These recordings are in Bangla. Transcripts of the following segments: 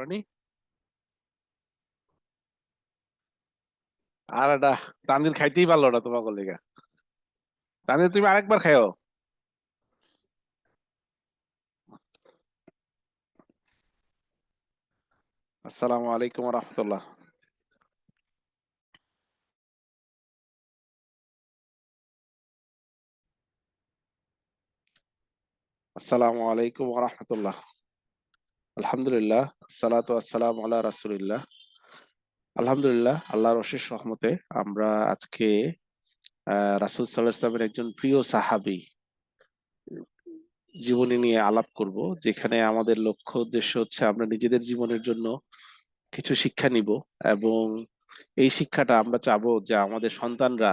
রানী আর এটা তানভীর খাইতেই পারলো না তোমাকে লেগে। তানভীর তুমি আরেকবার খাও। আসসালামু আলাইকুম রহমতুল্লাহ। আসসালামু আলাইকুম রহমতুল্লাহ। আলহামদুলিল্লাহ, সালাতু আসসালামু আলা রাসূলিল্লাহ। আলহামদুলিল্লাহ, আল্লাহর অশেষ রহমতে আমরা আজকে রাসূল সাল্লাল্লাহু আলাইহি ওয়াসাল্লামের একজন প্রিয় সাহাবী জীবনী নিয়ে আলাপ করব, যেখানে আমাদের লক্ষ্য উদ্দেশ্য হচ্ছে আমরা নিজেদের জীবনের জন্য কিছু শিক্ষা নিব, এবং এই শিক্ষাটা আমরা চাবো যে আমাদের সন্তানরা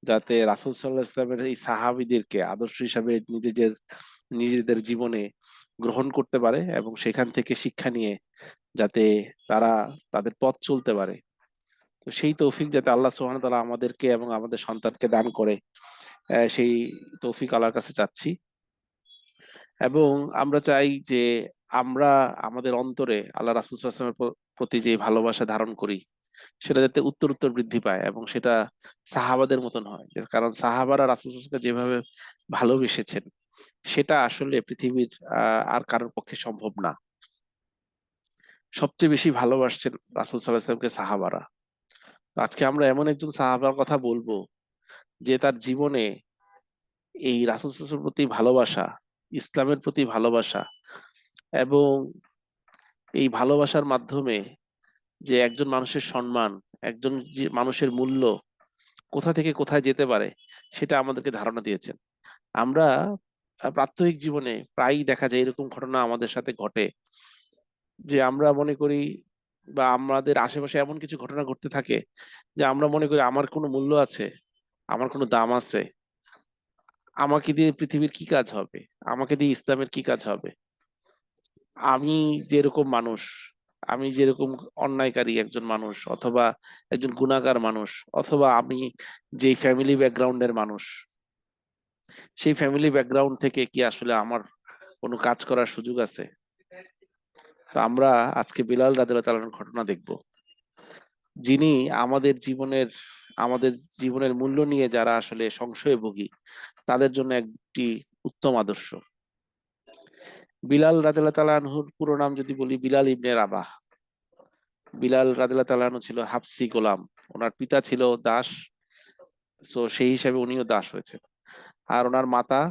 যাতে রাসূল সাল্লাল্লাহু আলাইহি ওয়াসাল্লামের এই সাহাবীদেরকে আদর্শ হিসাবে নিজেদের নিজেদের জীবনে গ্রহণ করতে পারে, এবং সেখান থেকে শিক্ষা নিয়ে যাতে তারা তাদের পথ চলতে পারে। তো সেই তৌফিক যাতে আল্লাহ সুবহানাহু ওয়া তাআলা আমাদেরকে এবং আমাদের সন্তানকে দান করে, সেই তৌফিক আল্লাহর কাছে চাচ্ছি। এবং আমরা চাই যে আমরা আমাদের অন্তরে আল্লাহ রাসূল সাল্লাল্লাহু আলাইহি ওয়াসাল্লামের প্রতি যে ভালোবাসা ধারণ করি সেটা যাতে উত্তর উত্তর বৃদ্ধি পায়, এবং সেটা সাহাবাদের মতন হয়। কারণ সাহাবারা রাসূল সাল্লাল্লাহু আলাইহি ওয়াসাল্লামকে যেভাবে ভালোবেসেছেন সেটা আসলে পৃথিবীর আর কারোর পক্ষে সম্ভব না। সবচেয়ে বেশি ভালোবাসছেন রাসূল সাল্লাল্লাহু আলাইহি ওয়াসাল্লামকে সাহাবারা। তো আজকে আমরা এমন একজন সাহাবার কথা বলবো যে তার জীবনে এই রাসূল সাল্লাল্লাহু আলাইহি ওয়াসাল্লামের প্রতি ভালোবাসা, ইসলামের প্রতি ভালোবাসা, এবং এই ভালোবাসার মাধ্যমে যে একজন মানুষের সম্মান, একজন যে মানুষের মূল্য কোথা থেকে কোথায় যেতে পারে সেটা আমাদেরকে ধারণা দিয়েছেন। আমরা প্রাত্যহিক জীবনে প্রায়ই দেখা যায় এরকম ঘটনা আমাদের সাথে ঘটে, যে আমরা মনে করি বা আমাদের আশেপাশে এমন কিছু ঘটনা ঘটতে থাকে যে আমরা মনে করি আমার কোনো মূল্য আছে, আমার কোনো দাম আছে, আমাকে দিয়ে পৃথিবীর কি কাজ হবে, আমাকে দিয়ে ইসলামের কি কাজ হবে, আমি যেরকম মানুষ, আমি যেরকম অন্যায়কারী একজন মানুষ, অথবা একজন গুণাগার মানুষ, অথবা আমি যেই ফ্যামিলি ব্যাকগ্রাউন্ডের মানুষ, সেই ফ্যামিলি ব্যাকগ্রাউন্ড থেকে কি আসলে আমার কোনো কাজ করার সুযোগ আছে? তো আমরা আজকে বিলাল রাদিয়াল্লাহু তাআলার ঘটনা দেখব, যিনি আমাদের জীবনের আমাদের জীবনের মূল্য নিয়ে যারা আসলে সংশয়ে ভোগী তাদের জন্য একটি উত্তম আদর্শ। বিলাল রাদিয়াল্লাহু তাআলা আনহুর পুরো নাম যদি বলি, বিলাল ইবনে রাবাহ। বিলাল রাদিয়াল্লাহু তাআলা আনহু ছিল হাবসি গোলাম। ওনার পিতা ছিল দাস, সো সেই হিসাবে উনিও দাস হয়েছে। আর ওনার মাতা,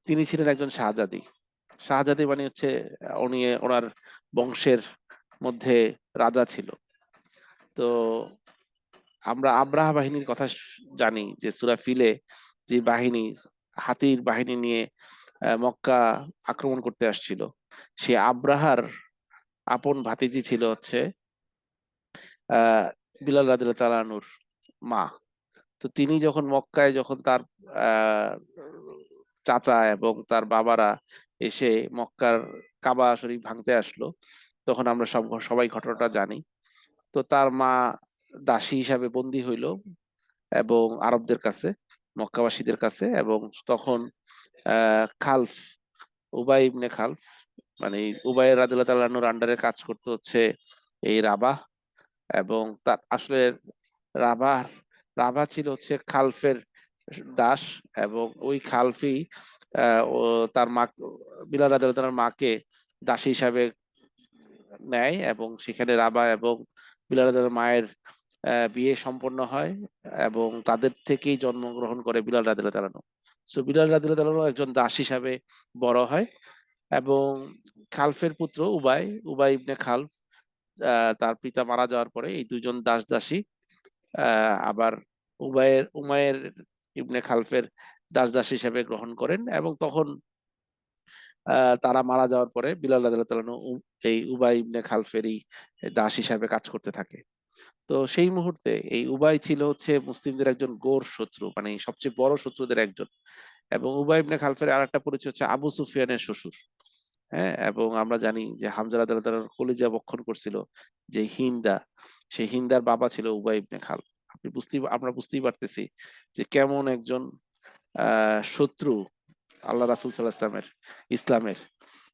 তিনি ছিলেন একজন শাহজাদী। শাহজাদী মানে হচ্ছে উনি ওনার বংশের মধ্যে রাজা ছিল। তো আমরা আব্রাহা বাহিনীর কথা জানি, যে সূরা ফিলে যে বাহিনী, হাতির বাহিনী নিয়ে মক্কা আক্রমণ করতে আসছিল, সে আব্রাহার আপন ভাতিজি ছিল হচ্ছে আহ বিলাল রাদিয়াল্লাহু তাআলা আনহুর মা। তো তিনি যখন মক্কায়, যখন তার আহ চাচা এবং তার বাবারা এসে মক্কার কাবা শরীফ ভাঙতে আসলো, তখন আমরা সবাই ঘটনাটা জানি। তো তার মা দাসী হিসাবে বন্দী হইল এবং আরবদের কাছে, মক্কাবাসীদের কাছে। এবং তখন খালফ, উবাই ইবনে খালফ, মানে উবাই রাদিয়াল্লাহু তাআলা আনহুর আন্ডারে কাজ করতে হচ্ছে এই রাবাহ। এবং তার আসলে রাবাহ রাভা ছিল হচ্ছে খালফের দাস, এবং ওই খালফি ও তার মা বিলাল রাদিয়াল্লাহু তাআলার মাকে দাসী হিসাবে নেয়, এবং সেখানে রাবা এবং বিলাল রাদিয়াল্লাহু তাআলার মায়ের বিয়ে সম্পন্ন হয়, এবং তাদের থেকেই জন্মগ্রহণ করে বিলাল রাদিয়াল্লাহু তাআলা। সো বিলাল রাদিয়াল্লাহু তাআলা একজন দাস হিসাবে বড় হয়। এবং খালফের পুত্র উবাই, উবাই ইবনে খালফ, তার পিতা মারা যাওয়ার পরে এই দুইজন দাস দাসী আবার উমায়ের ইবনে খালফের দাস দাসী হিসেবে গ্রহণ করেন। এবং তখন তারা মারা যাওয়ার পরে বিলাল রাদিয়াল্লাহু তাআলা আনহু এই উবাই ইবনে খালফেরই দাস হিসাবে কাজ করতে থাকে। তো সেই মুহূর্তে এই উবাই ছিল হচ্ছে মুসলিমদের একজন গোর শত্রু, মানে সবচেয়ে বড় শত্রুদের একজন। এবং উবাই ইবনে খালফের আরেকটা পরিচয় হচ্ছে আবু সুফিয়ানের শ্বশুর। হ্যাঁ, এবং আমরা জানি যে হামজা রাদিয়াল্লাহু তাআলার কলিজা ভক্ষণ করছিল যে হিন্দা, সেই হিন্দার বাবা ছিল উবাই ইবনে খালফ। আমরা বুঝতেই পারতেছি যে কেমন একজন শত্রু আল্লাহ রাসূল সাল্লাল্লাহু আলাইহি ওয়াসাল্লামের, ইসলামের।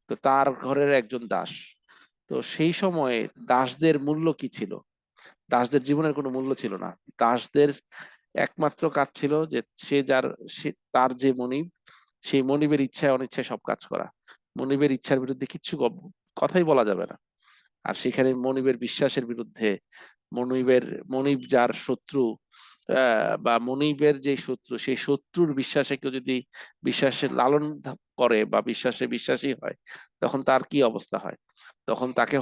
তো তার ঘরের একজন দাস। তো তো সেই সময়ে দাসদের মূল্য কি ছিল? দাসদের জীবনের কোনো মূল্য ছিল না। দাসদের একমাত্র কাজ ছিল যে সে তার যে মনিব, সেই মনিবের ইচ্ছায় অনিচ্ছায় সব কাজ করা। মনিবের ইচ্ছার বিরুদ্ধে কিচ্ছু কথাই বলা যাবে না। আর সেখানে মনিবের বিশ্বাসের বিরুদ্ধে, মনিবের মনিব যার শত্রু, বা মনিবের যে শত্রু, সেই শত্রুর বিশ্বাসে কেউ যদি বিশ্বাসের লালন করে বা বিশ্বাসে বিশ্বাসী হয়, তখন তার কি অবস্থা হয়? তখন তাকে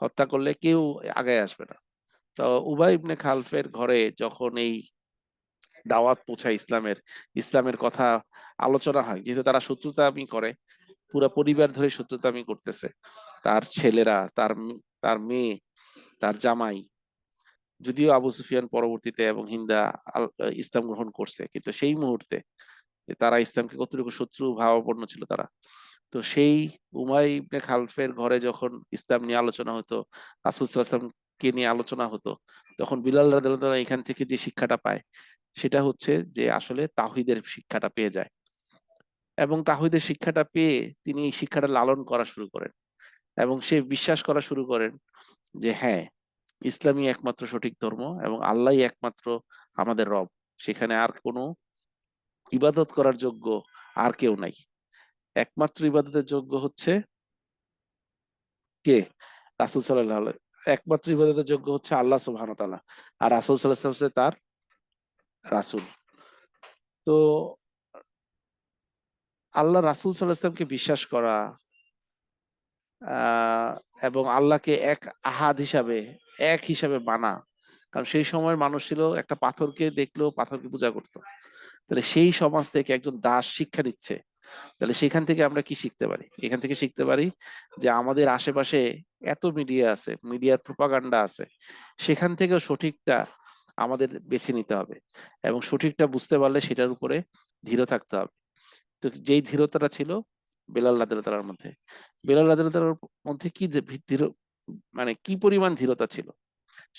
হত্যা করলে কেউ আগায় আসবে না। তো উবাই ইবনে খালফের ঘরে যখন এই দাওয়াত পৌঁছায় ইসলামের কথা আলোচনা হয়, যেহেতু তারা শত্রুতামি করে, পুরা পরিবার ধরে শত্রুতামি করতেছে, তার ছেলেরা, তার মেয়ে, তার জামাই, যদিও আবু সুফিয়ান পরবর্তীতে এবং হিন্দা ইসলাম গ্রহণ করছে, কিন্তু সেই মুহূর্তে যে তারা ইসলামকে কতটুকু শত্রু ভাবাপন্ন ছিল তারা। তো সেই উমাই ইবনে খালফের ঘরে যখন ইসলাম নিয়ে আলোচনা হতো, রাসূল সাল্লাল্লাহু আলাইহি ওয়াসাল্লামকে নিয়ে আলোচনা হতো, তখন বিলাল রাদিয়াল্লাহু তাআলা এখান থেকে যে শিক্ষাটা পায়, সেটা হচ্ছে যে আসলে তাওহীদের শিক্ষাটা পেয়ে যায়। এবং তাওহীদের শিক্ষাটা পেয়ে তিনি এই শিক্ষাটা লালন করা শুরু করেন এবং সে বিশ্বাস করা শুরু করেন যে হ্যাঁ, ইসলামই একমাত্র সঠিক ধর্ম এবং আল্লাহই একমাত্র আমাদের রব। সেখানে আর কোনো ইবাদত করার যোগ্য আর কেউ নাই। একমাত্র ইবাদতের যোগ্য হচ্ছে কে? রাসূল সাল্লাল্লাহু আলাইহি, একমাত্র ইবাদতের যোগ্য হচ্ছে আল্লাহ সুবহানাহু ওয়া তাআলা। আর রাসূল সাল্লাল্লাহু আলাইহি ওয়াসাল্লাম হচ্ছে তার রাসূল। তো আল্লাহ রাসূল সাল্লাল্লাহু আলাইহি ওয়াসাল্লামকে বিশ্বাস করা, আহ এবং আল্লাহকে আহাদ হিসাবে, এক হিসাবে মানা। কারণ সেই সময়ের মানুষ ছিল একটা পাথরকে দেখলেও পাথরকে পূজা করতো। তাহলে সেই সমাজ থেকে একজন দাস শিক্ষা নিচ্ছে, তাহলে সেখান থেকে আমরা কি শিখতে পারি? এখান থেকে শিখতে পারি যে আমাদের আশেপাশে এত মিডিয়া আছে, মিডিয়ার প্রোপাগান্ডা আছে, সেখান থেকেও সঠিকটা আমাদের বেছে নিতে হবে এবং সঠিকটা বুঝতে পারলে সেটার উপরে দৃঢ় থাকতে হবে। তো যেই ধীরতাটা ছিল বেলাল রাদিয়াল্লাহু তাআলার মধ্যে, বেলাল রাদিয়াল্লাহু তাআলার মধ্যে কি দৃঢ়, মানে কি পরিমাণ ধীরতা ছিল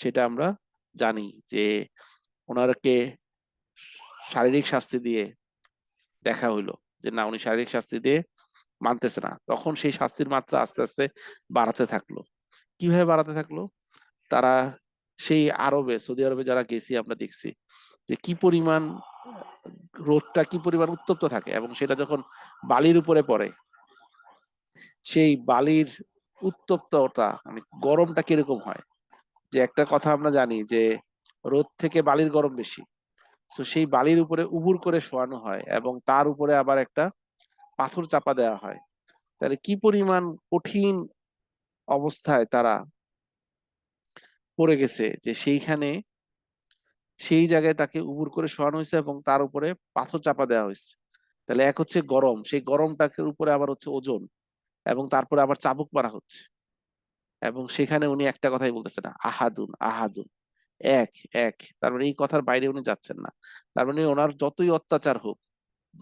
সেটা আমরা জানি যে ওনারকে শারীরিক শাস্তি দিয়ে দেখা হইলো যে না, উনি শারীরিক শাস্তি দিয়ে মানতেছে না, তখন সেই শাস্তির মাত্রা আস্তে আস্তে বাড়াতে থাকলো। কিভাবে বাড়াতে থাকলো? তারা সেই আরবে, সৌদি আরবে যারা গেছি আমরা দেখছি যে কি পরিমাণ রোদটা কি পরিমাণ উত্তপ্ত থাকে এবং সেটা যখন বালির উপরে পড়ে, সেই বালির উত্তপ্ততা মানে গরমটা কিরকম হয়। যে একটা কথা আমরা জানি যে রোদ থেকে বালির গরম বেশি। তো সেই বালির উপরে উবুর করে শোয়ানো হয় এবং তার উপরে আবার একটা পাথর চাপা দেওয়া হয়। তাহলে কি পরিমাণ কঠিন অবস্থায় তারা পড়ে গেছে যে সেইখানে, সেই জায়গায় তাকে উবুর করে শোয়ানো হয়েছে এবং তার উপরে পাথর চাপা দেওয়া হয়েছে। তাহলে এক হচ্ছে গরম, সেই গরমটাকে উপরে আবার হচ্ছে ওজন, এবং তারপরে আবার চাবুক মারা হচ্ছে। এবং সেখানে উনি একটা কথাই বলতেছেন, আহাদুন আহাদুন, এক, এক। তার মানে এই কথার বাইরে উনি যাচ্ছেন না। তার মানে ওনার যতই অত্যাচার হোক,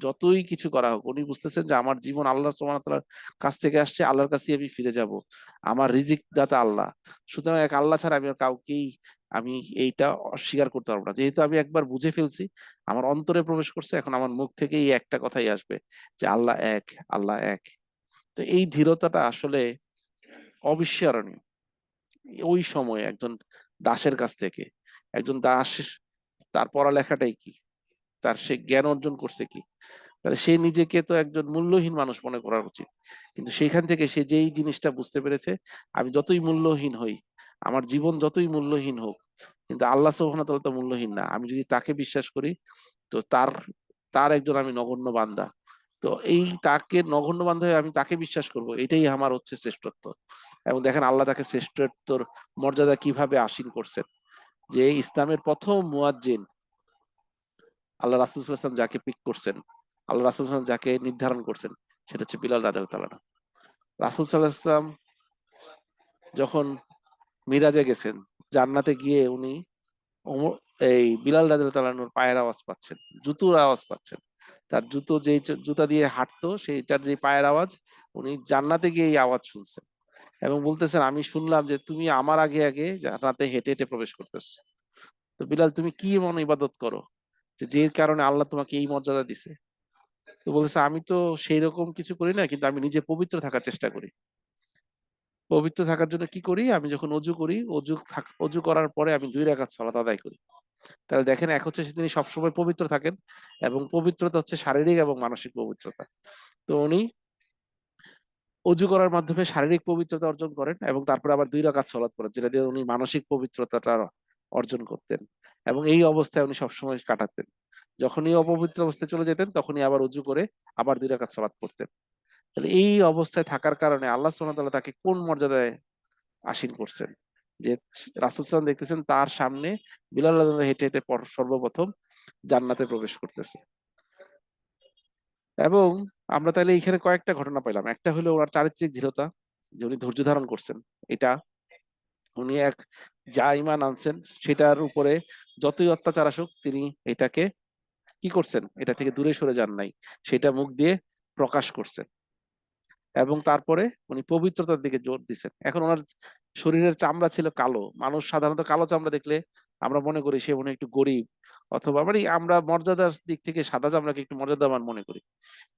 যতই কিছু করা হোক, উনি বুঝতেছেন যে আমার জীবন আল্লাহ সুবহানাহু ওয়া তাআলার কাছ থেকে আসছে, আল্লাহর কাছেই আমি ফিরে যাব। আমার রিজিক দাতা আল্লাহ। সুতরাং এক আল্লাহ ছাড়া আমি আর কাউকেই, আমি এইটা অস্বীকার করতে পারবো না। যেহেতু আমি একবার বুঝে ফেলছি, আমার অন্তরে প্রবেশ করছে, এখন আমার মুখ থেকে এই একটা কথাই আসবে যে আল্লাহ এক, আল্লাহ এক। তো এই ধীরতাটা আসলে অবিস্মরণীয়। ওই সময়ে একজন দাসের কাছ থেকে, একজন দাস, তার পড়ালেখাটাই কি, তার সে জ্ঞান অর্জন করছে কি, তাহলে সে নিজেকে তো একজন মূল্যহীন মানুষ মনে করা উচিত। কিন্তু সেখান থেকে সে যেই জিনিসটা বুঝতে পেরেছে, আমি যতই মূল্যহীন হই, আমার জীবন যতই মূল্যহীন হোক, কিন্তু আল্লাহ সুবহানাহু ওয়া তাআলা তো মূল্যহীন না। আমি যদি তাকে বিশ্বাস করি, তো তার তার একজন আমি নগণ্য বান্দা। তো এই তাকে নগণ্য বান্দা হয়ে আমি তাকে বিশ্বাস করব, এটাই আমার হচ্ছে শ্রেষ্ঠত্ব। এবং দেখেন আল্লাহ তাকে শ্রেষ্ঠত্বর মর্যাদা কিভাবে আসীন করছেন। যে ইসলামের প্রথম মুয়াজ্জিন, আল্লাহ রাসূল সাল্লাল্লাহু আলাইহি ওয়াসাল্লাম যাকে পিক করছেন, আল্লাহ রাসূল সাল্লাল্লাহু আলাইহি ওয়াসাল্লাম যাকে নির্ধারণ করছেন, সেটা হচ্ছে বিলাল রাদিয়াল্লাহু তাআলা আনহু। রাসূল সাল্লাল্লাহু আলাইহি ওয়াসাল্লাম যখন মিরাজে গেছেন, জান্নাতে গিয়ে উনি এই বিলাল রাদিয়াল্লাহু তাআলা আনহুর পায়ের আওয়াজ পাচ্ছেন, জুতোর আওয়াজ পাচ্ছেন। তার জুতো যেই জুতা দিয়ে হাঁটতো, সেইটার যে পায়ের আওয়াজ, উনি জান্নাতে গিয়ে এই আওয়াজ শুনছেন এবং বলতেছেন আমি শুনলাম যে তুমি আমার আগে আগে জান্নাতে হেঁটে হেঁটে প্রবেশ করতেছো। তো বিলাল, তুমি কি এমন ইবাদত করো যে যে কারণে আল্লাহ তোমাকে এই মর্যাদা দিছে? তো বলতেছে আমি তো সেই রকম কিছু করি না, কিন্তু আমি নিজে পবিত্র থাকার চেষ্টা করি। পবিত্র থাকার জন্য কি করি, আমি যখন অজু করি, অজু করার পরে আমি 2 রাকাত সালাত আদায় করি। তাহলে দেখেন, এক হচ্ছে তিনি সবসময় পবিত্র থাকেন, এবং পবিত্রতা হচ্ছে শারীরিক এবং মানসিক পবিত্রতা। তো উনি অজু করার মাধ্যমে শারীরিক পবিত্রতা অর্জন করেন, এবং তারপরে আবার 2 রাকাত সালাত পড়েন, যেটা দিয়ে উনি মানসিক পবিত্রতাটা অর্জন করতেন। এবং এই অবস্থায় উনি সবসময় কাটাতেন। যখনই অপবিত্র অবস্থায় চলে যেতেন, তখনই আবার অজু করে আবার 2 রাকাত সালাত পড়তেন। তাহলে এই অবস্থায় থাকার কারণে আল্লাহ সুবহানাহু ওয়া তাআলা তাকে কোন মর্যাদায় আসীন করছেন, যে রাসূল সাল্লাল্লাহু আলাইহি ওয়াসাল্লাম দেখতেছেন তার সামনে বিলাল রাদিয়াল্লাহু আনহু হেঁটে হেঁটে সর্বপ্রথম জান্নাতে প্রবেশ করতেছে। এবং আমরা তাহলে এখানে কয়েকটা ঘটনা পেলাম। একটা হলো ওনার চারিত্রিক দৃঢ়তা, যে উনি ধৈর্য ধারণ করছেন। এটা উনি যা ঈমান আনছেন সেটার উপরে যতই অত্যাচার আসুক, তিনি এটাকে কি করছেন, এটা থেকে দূরে সরে যান নাই, সেটা মুখ দিয়ে প্রকাশ করছেন। এবং তারপরে উনি পবিত্রতার দিকে জোর দিচ্ছেন। এখন ওনার শরীরের চামড়া ছিল কালো। মানুষ সাধারণত কালো চামড়া দেখলে আমরা মনে করি সে মনে হয় একটু গরিব, অথবা মানে আমরা মর্যাদার দিক থেকে সাদা চামড়াকে একটু মর্যাদাবান মনে করি।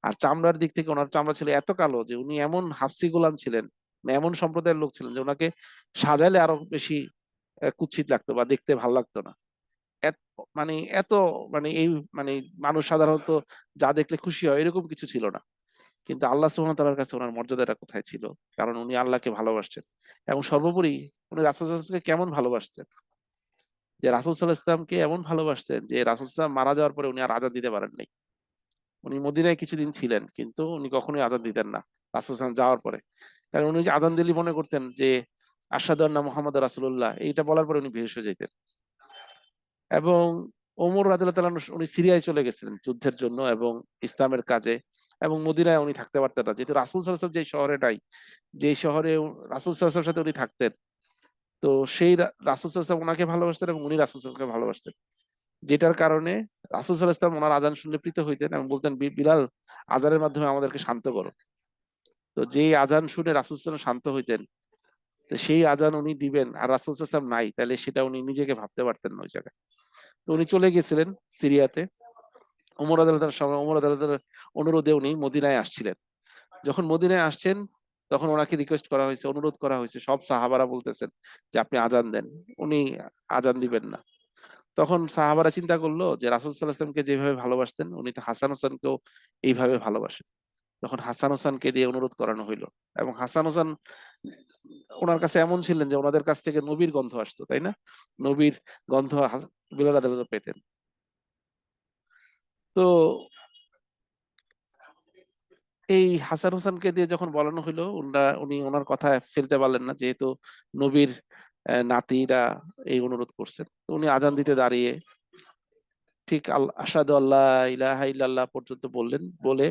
আর চামড়ার দিক থেকে ওনার চামড়া ছিল এত কালো যে উনি এমন হাফসি গোলাম ছিলেন, মানে এমন সম্প্রদায়ের লোক ছিলেন যে ওনাকে সাজাইলে আরো বেশি কুৎসিত লাগতো বা দেখতে ভালো লাগতো না। এত মানে এত মানে এই মানে মানুষ সাধারণত যা দেখলে খুশি হয় এরকম কিছু ছিল না। কিন্তু আল্লাহ সুবহানাহু ওয়া তাআলার কাছে ওনার মর্যাদাটা কোথায় ছিল? কারণ উনি আল্লাহকে ভালোবাসছেন। এবং সর্বোপরি উনি রাসূল সাল্লাল্লাহু আলাইহি ওয়াসাল্লামকে কেমন ভালোবাসতেন? যে রাসূল সাল্লাল্লাহু আলাইহি ওয়াসাল্লামকে এমন ভালোবাসতেন যে রাসূল সাল্লাল্লাহু আলাইহি ওয়াসাল্লাম মারা যাওয়ার পরে উনি আর আযান দিতে পারেন নাই। উনি মদিনায় কিছুদিন ছিলেন, কিন্তু উনি কখনোই আযান দিতেন না রাসূল সাল্লাল্লাহু আলাইহি ওয়াসাল্লাম যাওয়ার পরে। কারণ উনি যে আযান দিলেই মনে করতেন যে আশহাদু আন্না মুহাম্মাদুর রাসূলুল্লাহ, এইটা বলার পরে উনি বেহুশ হয়ে যাইতেন। এবং ওমর রাদিয়াল্লাহু তাআলা আনহু উনি সিরিয়ায় চলে গেছিলেন যুদ্ধের জন্য এবং ইসলামের কাজে, এবং মদিনায় উনি থাকতে পারতেন না। যেহেতু রাসূল সাল্লাল্লাহু আলাইহি ওয়াসাল্লাম যে শহরে নাই, যে শহরে রাসূল সাল্লাল্লাহু আলাইহি ওয়াসাল্লামের সাথে উনি থাকতেন, তো সেই রাসূল সাল্লাল্লাহু আলাইহি ওয়াসাল্লাম উনাকে ভালোবাসতেন এবং উনি রাসূল সাল্লাল্লাহু আলাইহি ওয়াসাল্লামকে ভালোবাসতেন। যেটার কারণে রাসূল সাল্লাল্লাহু আলাইহি ওয়াসাল্লাম উনার আযান শুনলে প্রীত হইতেন এবং বলতেন, বিলাল, আযানের মাধ্যমে আমাদেরকে শান্ত করো। তো যেই আযান শুনে রাসূল সাল্লাল্লাহু আলাইহি ওয়াসাল্লাম শান্ত হইতেন, তো সেই আযান উনি দিবেন আর রাসূল সাল্লাল্লাহু আলাইহি ওয়াসাল্লাম নাই, তাহলে সেটা উনি নিজেকে ভাবতে পারতেন না ওই জায়গায়। তো উনি চলে গেছিলেন সিরিয়াতে। ওমর রাদিয়াল্লাহু তাআলার সময় ওমর রাদিয়াল্লাহু তাআলার অনুরোধে উনি মদিনায় আসছিলেন। যখন মদিনায় আসছেন, তখন ওনাকে রিকোয়েস্ট করা হয়েছে, অনুরোধ করা হয়েছে। সব সাহাবারা বলতেছেন যে আপনি আযান দেন। উনি আযান দিবেন না। তখন সাহাবারা চিন্তা করলো যে রাসূল সাল্লাল্লাহু আলাইহি ওয়াসাল্লামকে যেভাবে ভালোবাসতেন, উনি তো হাসান হোসেনকেও এইভাবে ভালোবাসেন। তখন হাসান হোসেনকে দিয়ে অনুরোধ করানো হইলো। এবং হাসান হোসেন ওনার কাছে এমন ছিলেন যে ওনাদের কাছ থেকে নবীর গন্ধ আসতো, তাই না? নবীর গন্ধ বিলাল রাদিয়াল্লাহু আনহু পেতেন। তো এই হাসান হোসেনকে দিয়ে যখন বলানো হইলো, উনি ওনার কথা ফেলতে পারলেন না, যেহেতু নবীর নাতিরা এই অনুরোধ করছেন। তো উনি আজান দিতে দাঁড়িয়ে ঠিক আশহাদু আল্লা ইলাহা ইল্লাল্লাহ পর্যন্ত বললেন। বলে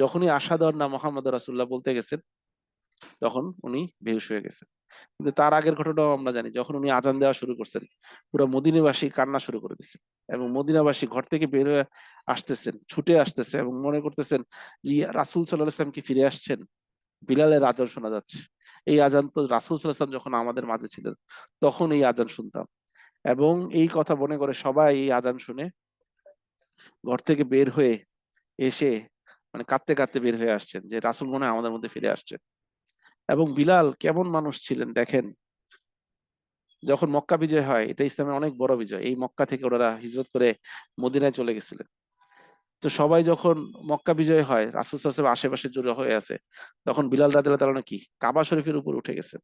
যখনই আশহাদু আন্না মুহাম্মাদুর রাসূলুল্লাহ বলতে গেছেন, তখন উনি বেহুশ হয়ে গেছেন। কিন্তু তার আগের ঘটনাও আমরা জানি। যখন উনি আজান দেওয়া শুরু করছেন, পুরো মদিনাবাসী কান্না শুরু করে দিছে। এবং মদিনাবাসী ঘর থেকে বের হয়ে আসতেছেন, ছুটে আসতেছে এবং মনে করতেছেন যে রাসূল সাল্লাল্লাহু আলাইহি ওয়াসাল্লাম কি ফিরে আসছেন? বিলালের আজান শোনা যাচ্ছে। এই আজান তো রাসূল সাল্লাল্লাহু আলাইহি ওয়াসাল্লাম যখন আমাদের মাঝে ছিলেন, তখন এই আজান শুনতাম। এবং এই কথা মনে করে সবাই এই আজান শুনে ঘর থেকে বের হয়ে এসে মানে কাঁদতে কাঁদতে বের হয়ে আসছেন যে রাসূল মনে হয় আমাদের মধ্যে ফিরে আসছেন। এবং বিলাল কেমন মানুষ ছিলেন দেখেন, যখন মক্কা বিজয় হয়, এটা ইসলামের অনেক বড় বিজয়। এই মক্কা থেকে ওনারা হিজরত করে মদিনায় চলে গেছিলেন। তো সবাই যখন মক্কা বিজয় হয়, রাসূল সাল্লাল্লাহু আলাইহি ওয়াসাল্লাম আশেপাশে জড়ো হয়ে আছে, তখন বিলাল রাদিয়াল্লাহু তাআলা কি কাবা শরীফের উপর উঠে গেছেন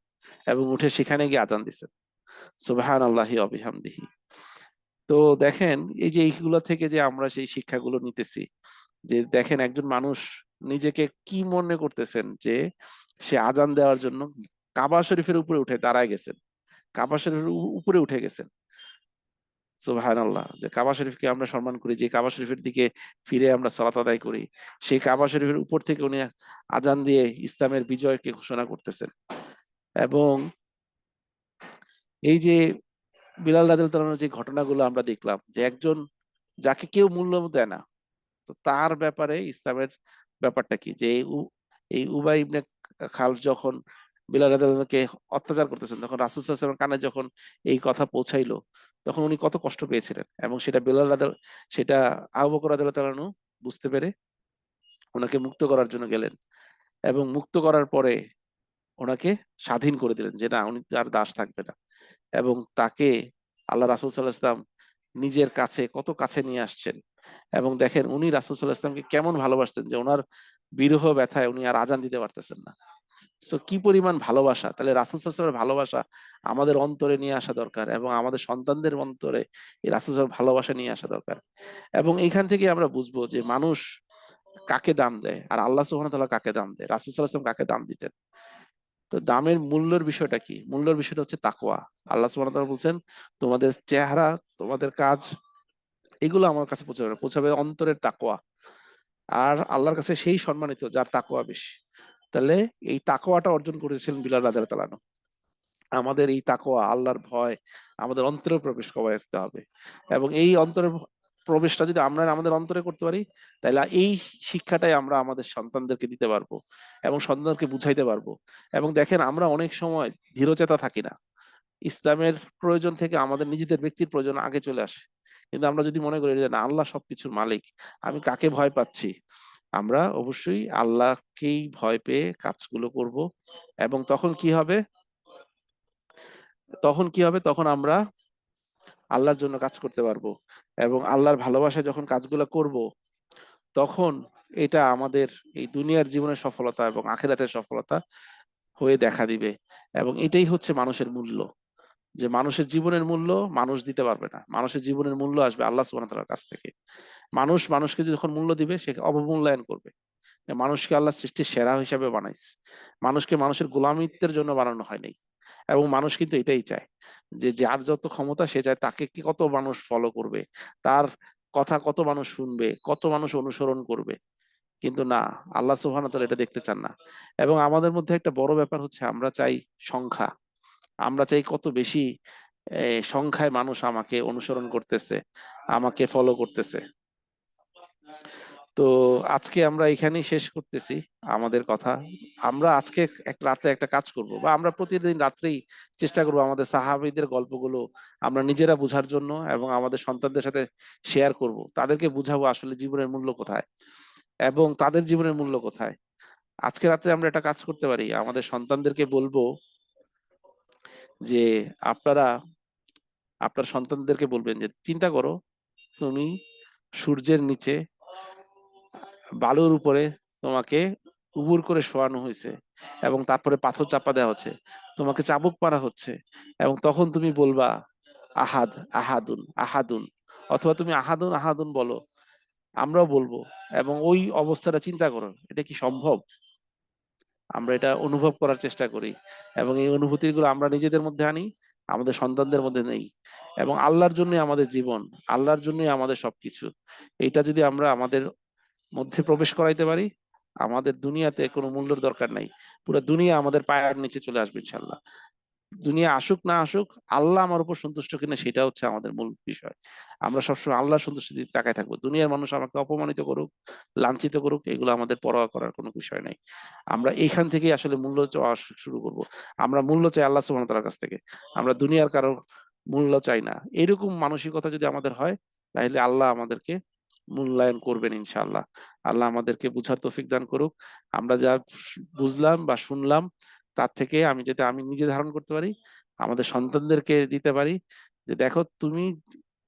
এবং উঠে সেখানে গিয়ে আজান দিছেন, সুবহানাল্লাহি ওয়া বিহামদিহি। তো দেখেন, এই যে এইগুলো থেকে যে আমরা সেই শিক্ষাগুলো নিতেছি, যে দেখেন একজন মানুষ নিজেকে কি মনে করতেছেন যে সে আজান দেওয়ার জন্য কাবা শরীফের উপরে উঠে দাঁড়ায় গেছেন, কাবা শরীফের উপরে উঠে গেছেন। সুবহানাল্লাহ, যে কাবা শরীফকে আমরা সম্মান করি, যে কাবা শরীফের দিকে ফিরে আমরা সালাত আদায় করি, সেই কাবা শরীফের উপর থেকে উনি আজান দিয়ে ইসলামের বিজয়কে ঘোষণা করতেছেন। এবং এই যে বিলাল রাদিয়াল্লাহু তাআলার যে ঘটনাগুলো আমরা দেখলাম, যে একজন যাকে কেউ মূল্য দেয় না, তো তার ব্যাপারে ইসলামের ব্যাপারটা কি, যে এই উবাই ইবনে খালদ যখন বিলাল রাদিয়াল্লাহুকে অত্যাচার করতেছেন, তখন রাসূল সাল্লাল্লাহু আলাইহি ওয়াসাল্লামের কানে যখন এই কথা পৌঁছাইলো, তখন উনি কত কষ্ট পেয়েছিলেন। এবং সেটা আবু বকর রাদিয়াল্লাহু তাআলা আনহু বুঝতে পেরে ওনাকে মুক্ত করার জন্য গেলেন। এবং মুক্ত করার পরে ওনাকে স্বাধীন করে দিলেন, যে না, উনি আর দাস থাকবে না। এবং তাকে আল্লাহ রাসূল সাল্লাল্লাহু আলাইহি ওয়াসাল্লাম নিজের কাছে কত কাছে নিয়ে আসছেন। এবং দেখেন উনি রাসূল সাল্লাল্লাহু আলাইহি ওয়াসাল্লামকে কেমন ভালোবাসতেন, যে ওনার বিরহ ব্যথায় উনি আর আজান দিতে পারতেছেন না। সো কি পরিমাণ ভালোবাসা! তাহলে রাসূল সাল্লাল্লাহু আলাইহি ওয়াসাল্লামের ভালোবাসা আমাদের অন্তরে নিয়ে আসা দরকার, এবং আমাদের সন্তানদের অন্তরে এই রাসূল সাল্লাল্লাহু আলাইহি ওয়াসাল্লামের ভালোবাসা নিয়ে আসা দরকার। এবং এইখান থেকে আমরা বুঝবো যে মানুষ কাকে দাম দেয় আর আল্লাহ সুবহানাহু ওয়া তাআলা কাকে দাম দেয়, রাসূল সাল্লাল্লাহু আলাইহি ওয়াসাল্লাম কাকে দাম দিতেন। তো দামের মূল্যের বিষয়টা কি? মূল্যের বিষয়টা হচ্ছে তাকওয়া। আল্লাহ সুবহানাহু ওয়া তাআলা বলছেন, তোমাদের চেহারা, তোমাদের কাজ, এগুলো আমার কাছে পৌঁছাবে না, পৌঁছাবে অন্তরের তাকওয়া। আর আল্লাহর কাছে সেই সম্মানিত যার তাকওয়া বেশি। তাহলে এই তাকওয়াটা অর্জন করেছিলেন বিলাল রাদিয়াল্লাহু তাআলা আনহু। আমাদের এই তাকওয়া, আল্লাহর ভয় আমাদের অন্তরে প্রবেশ করতে হবে। এবং এই অন্তরে প্রবেশটা যদি আমরা আমাদের অন্তরে করতে পারি, তাহলে এই শিক্ষাটাই আমরা আমাদের সন্তানদেরকে দিতে পারবো এবং সন্তানদেরকে বুঝাইতে পারবো। এবং দেখেন আমরা অনেক সময় ধীরচেতা থাকি না। ইসলামের প্রয়োজন থেকে আমাদের নিজেদের ব্যক্তির প্রয়োজন আগে চলে আসে। কিন্তু আমরা যদি মনে করি যে না, আল্লাহ সবকিছুর মালিক, আমি কাকে ভয় পাচ্ছি, আমরা অবশ্যই আল্লাহকেই ভয় পেয়ে কাজগুলো করব। এবং তখন আমরা আল্লাহর জন্য কাজ করতে পারবো। এবং আল্লাহর ভালোবাসায় যখন কাজগুলো করব, তখন এটা আমাদের এই দুনিয়ার জীবনের সফলতা এবং আখিরাতের সফলতা হয়ে দেখা দিবে। এবং এটাই হচ্ছে মানুষের মূল্য, যে মানুষের জীবনের মূল্য মানুষ দিতে পারবে না। মানুষের জীবনের মূল্য আসবে আল্লাহ সুবহানাহু ওয়া তাআলার কাছ থেকে। মানুষ মানুষকে যখন মূল্য দিবে, সে অবমূল্যায়ন করবে। মানুষকে আল্লাহ সৃষ্টির সেরা হিসাবে বানাইছে। মানুষকে মানুষের গোলামিত্বের জন্য বানানো হয় নাই। এবং মানুষ কিন্তু এটাই চায়, যে যার যত ক্ষমতা সে চায় তাকে কি কত মানুষ ফলো করবে, তার কথা কত মানুষ শুনবে, কত মানুষ অনুসরণ করবে। কিন্তু না, আল্লাহ সুবহানাহু ওয়া তাআলা এটা দেখতে চান না। এবং আমাদের মধ্যে একটা বড় ব্যাপার হচ্ছে, আমরা চাই সংখ্যা। আমরা চাই কত বেশি সংখ্যায় মানুষ আমাকে অনুসরণ করতেছে, আমাকে ফলো করতেছে। তো আজকে আমরা এখানেই শেষ করতেছি আমাদের কথা। আমরা আজকে এক রাতে একটা কাজ করব, বা আমরা প্রতিদিন রাত্রেই চেষ্টা করব আমাদের সাহাবীদের গল্পগুলো আমরা নিজেরা বোঝার জন্য, এবং আমাদের সন্তানদের সাথে শেয়ার করব। তাদেরকে বুঝাবো আসলে জীবনের মূল্য কোথায় এবং তাদের জীবনের মূল্য কোথায়। আজকে রাত্রে আমরা একটা কাজ করতে পারি, আমাদের সন্তানদেরকে বলবো যে আপনারা আপনার সন্তানদেরকে বলবেন যে চিন্তা করো, তুমি সূর্যের নিচে বালুর উপরে তোমাকে উবুর করে শোয়ানো হয়েছে, এবং তারপরে পাথর চাপা দেওয়া হচ্ছে, তোমাকে চাবুক মারা হচ্ছে, এবং তখন তুমি বলবা আহাদ, আহাদুন, আহাদুন, অথবা তুমি আহাদুন আহাদুন বলো, আমরাও বলবো। এবং ওই অবস্থাটা চিন্তা করো, এটা কি সম্ভব? আমরা এটা অনুভব করার চেষ্টা করি, এবং এই অনুভূতিগুলো আমরা নিজেদের মধ্যে আনি, আমাদের সন্তানদের মধ্যে নেই। এবং আল্লাহর জন্যই আমাদের জীবন, আল্লাহর জন্যই আমাদের সবকিছু। এটা যদি আমরা আমাদের মধ্যে প্রবেশ করাইতে পারি, আমাদের দুনিয়াতে কোনো মূল্যের দরকার নাই। পুরো দুনিয়া আমাদের পায়ের নিচে চলে আসবে ইনশাল্লাহ। দুনিয়া আসুক না আসুক, আল্লাহ আমার উপর সন্তুষ্ট কিনা সেটা হচ্ছে আমাদের মূল বিষয়। আমরা সবসময় আল্লাহর সন্তুষ্টির দিকে তাকায় থাকবো। দুনিয়ার মানুষ আমাকে অপমানিত করুক, লাঞ্ছিত করুক, এগুলো আমাদের পরোয়া করার কোনো বিষয় নাই। আমরা এইখান থেকেই আসলে মূল্য চাওয়া শুরু করব। আমরা মূল্য চাই আল্লাহ সুবহানাহু ওয়া তাআলার কাছ থেকে। আমরা দুনিয়ার কারো মূল্য চাই না। এরকম মানসিকতা যদি আমাদের হয়, তাহলে আল্লাহ আমাদেরকে মূল্যায়ন করবেন ইনশাআল্লাহ। আল্লাহ আমাদেরকে বুঝার তৌফিক দান করুক। আমরা যা বুঝলাম বা শুনলাম, তার থেকে আমি নিজে ধারণ করতে পারি, আমাদের সন্তানদেরকে দিতে পারি, যে দেখো তুমি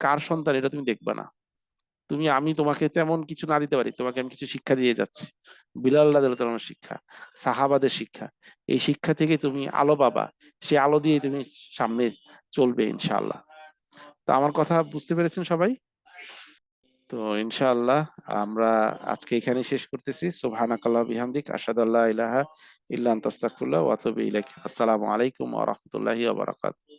কার সন্তান এটা তুমি দেখবা না। আমি তোমাকে তেমন কিছু না দিতে পারি, তোমাকে আমি কিছু শিক্ষা দিয়ে যাচ্ছি। বিলাল রাদিয়াল্লাহু তাআলার শিক্ষা, সাহাবাদের শিক্ষা, এই শিক্ষা থেকে তুমি আলো পাবা। সেই আলো দিয়ে তুমি সামনে চলবে ইনশাআল্লাহ। তো আমার কথা বুঝতে পেরেছেন সবাই? তো ইনশাআল্লাহ আমরা আজকে এখানেই শেষ করতেছি। সুবহানাকাল্লাহ বিহামদিক, আশহাদু আল্লা ইলাহা ইল্লা আনতা আস্তাগফিরুল্লাহ ওয়া আতুবু ইলাইক। আসসালামু আলাইকুম ওয়া রাহমাতুল্লাহি ওয়া বারাকাতুহু।